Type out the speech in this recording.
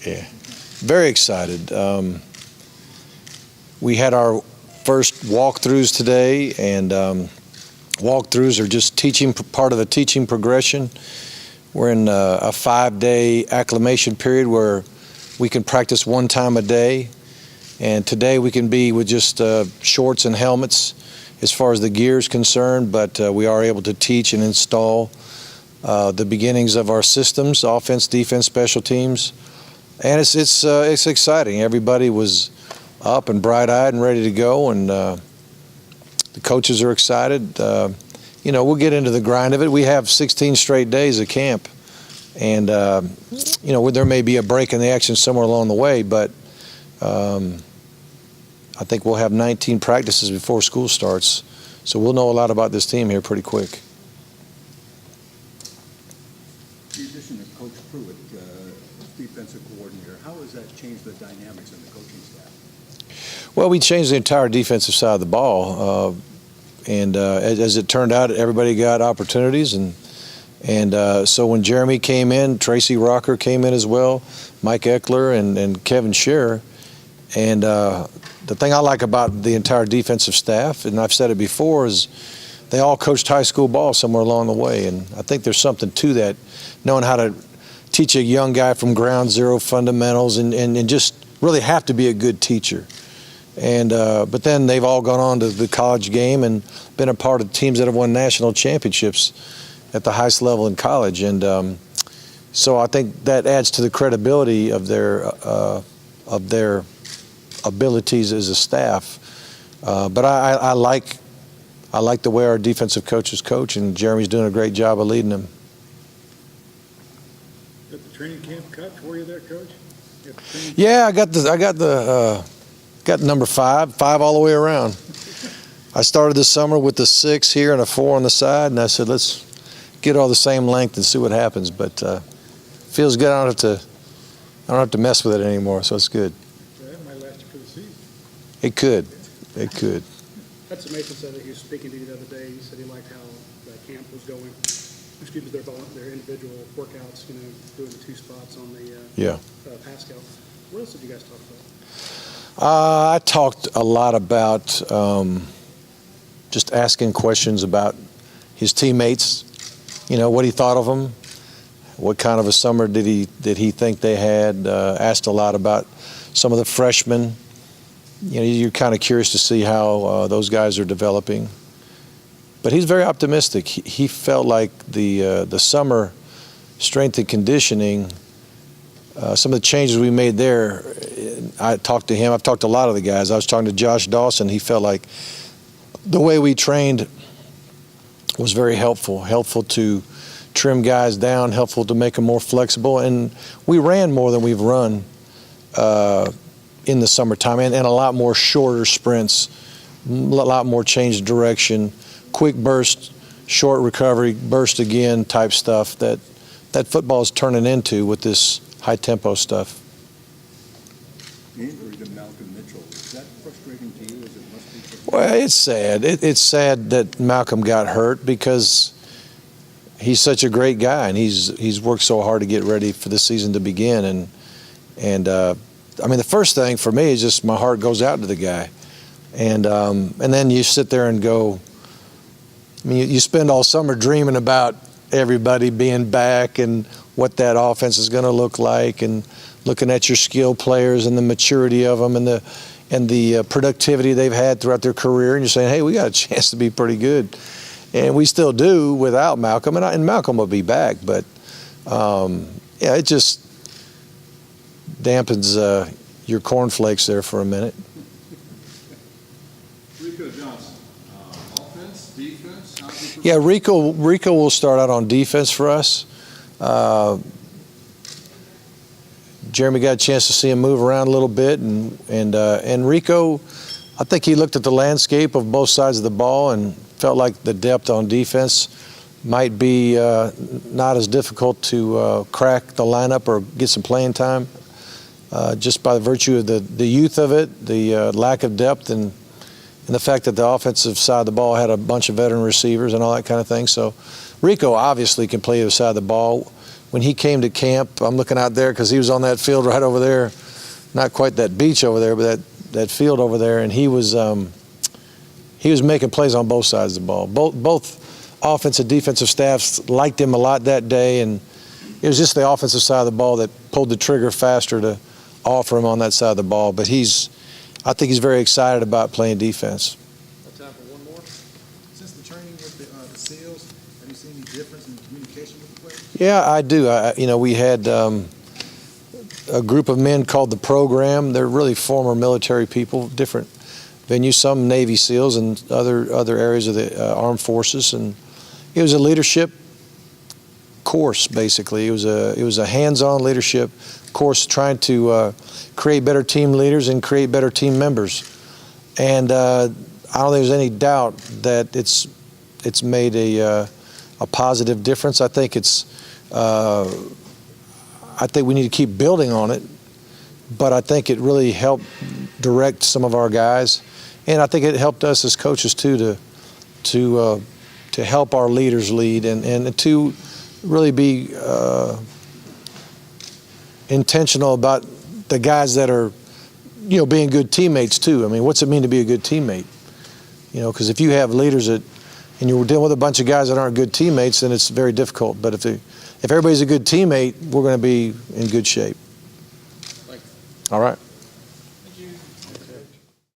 Yeah, very excited. We had our first walkthroughs today, and walkthroughs are just part of the teaching progression. We're in a 5-day acclimation period where we can practice 1 time a day, and today we can be with just shorts and helmets as far as the gear is concerned, but we are able to teach and install the beginnings of our systems: offense, defense, special teams, and it's exciting. Everybody was up and bright-eyed and ready to go, and the coaches are excited. You know, we'll get into the grind of it. We have 16 straight days of camp, and you know, there may be a break in the action somewhere along the way, but I think we'll have 19 practices before school starts, so we'll know a lot about this team here pretty quick. The addition of Coach Pruitt, defensive coordinator, how has that changed the dynamics in the coaching staff? Well, we changed the entire defensive side of the ball, and as it turned out, everybody got opportunities, and so when Jeremy came in, Tracy Rocker came in as well, Mike Eckler, and Kevin Scherer, and the thing I like about the entire defensive staff, and I've said it before, is they all coached high school ball somewhere along the way, and I think there's something to that, knowing how to teach a young guy from ground zero fundamentals and just really have to be a good teacher. And but then they've all gone on to the college game and been a part of teams that have won national championships at the highest level in college, and so I think that adds to the credibility of their abilities as a staff. But I like the way our defensive coaches coach, and Jeremy's doing a great job of leading them. Got the training camp cut? Were you there, Coach? Yeah, I got number 5 all the way around. I started this summer with the 6 here and a 4 on the side, and I said, let's get all the same length and see what happens. But feels good. I don't have to mess with it anymore, so it's good. That might last you for the season. It could. It could. That's Mason said that he was speaking to you the other day. He said he liked how that camp was going. Excuse me, their individual workouts, you know, doing the 2 spots on the Pascal. What else did you guys talk about? I talked a lot about just asking questions about his teammates, you know, what he thought of them, what kind of a summer did he think they had, asked a lot about some of the freshmen. You know, you're kind of curious to see how those guys are developing. But he's very optimistic. He felt like the summer strength and conditioning, some of the changes we made there, I talked to him. I've talked to a lot of the guys. I was talking to Josh Dawson. He felt like the way we trained was very helpful to trim guys down, helpful to make them more flexible. And we ran more than we've run in the summertime, and a lot more shorter sprints, a lot more change of direction, quick burst, short recovery, burst again type stuff that football is turning into with this high-tempo stuff. The injury to Malcolm Mitchell, is that frustrating to you as it must be for you? Well, it's sad. It's sad that Malcolm got hurt because he's such a great guy, and he's worked so hard to get ready for the season to begin. And I mean, the first thing for me is just my heart goes out to the guy. And then you sit there and go, I mean, you spend all summer dreaming about everybody being back and what that offense is going to look like, and looking at your skilled players and the maturity of them and the productivity they've had throughout their career, and you're saying, hey, we got a chance to be pretty good. And we still do without Malcolm, and Malcolm will be back, but yeah, it just dampens your cornflakes there for a minute. Rico Johnson, offense, defense? Yeah, Rico will start out on defense for us. Jeremy got a chance to see him move around a little bit, and Rico, I think he looked at the landscape of both sides of the ball and felt like the depth on defense might be not as difficult to crack the lineup or get some playing time, just by virtue of the youth of it, the lack of depth, and the fact that the offensive side of the ball had a bunch of veteran receivers and all that kind of thing. So Rico obviously can play the other side of the ball. when he came to camp, I'm looking out there because he was on that field right over there, not quite that beach over there, but that field over there, and he was making plays on both sides of the ball. Both offensive, defensive staffs liked him a lot that day, and it was just the offensive side of the ball that pulled the trigger faster to offer him on that side of the ball. But I think he's very excited about playing defense. Time for one more. Since the training with the SEALs, have you seen any difference in communication with the players? Yeah, I do. We had a group of men called the Program. They're really former military people, different venues, some Navy SEALs and other areas of the armed forces. And it was a leadership course, basically. It was a hands-on leadership course trying to create better team leaders and create better team members. And I don't think there's any doubt that it's made a positive difference. I think we need to keep building on it, but I think it really helped direct some of our guys, and I think it helped us as coaches too to help our leaders lead and to really be intentional about the guys that are, being good teammates too. I mean, what's it mean to be a good teammate? Because if you have leaders and you're dealing with a bunch of guys that aren't good teammates, then it's very difficult. But if everybody's a good teammate, we're going to be in good shape. Thanks. All right.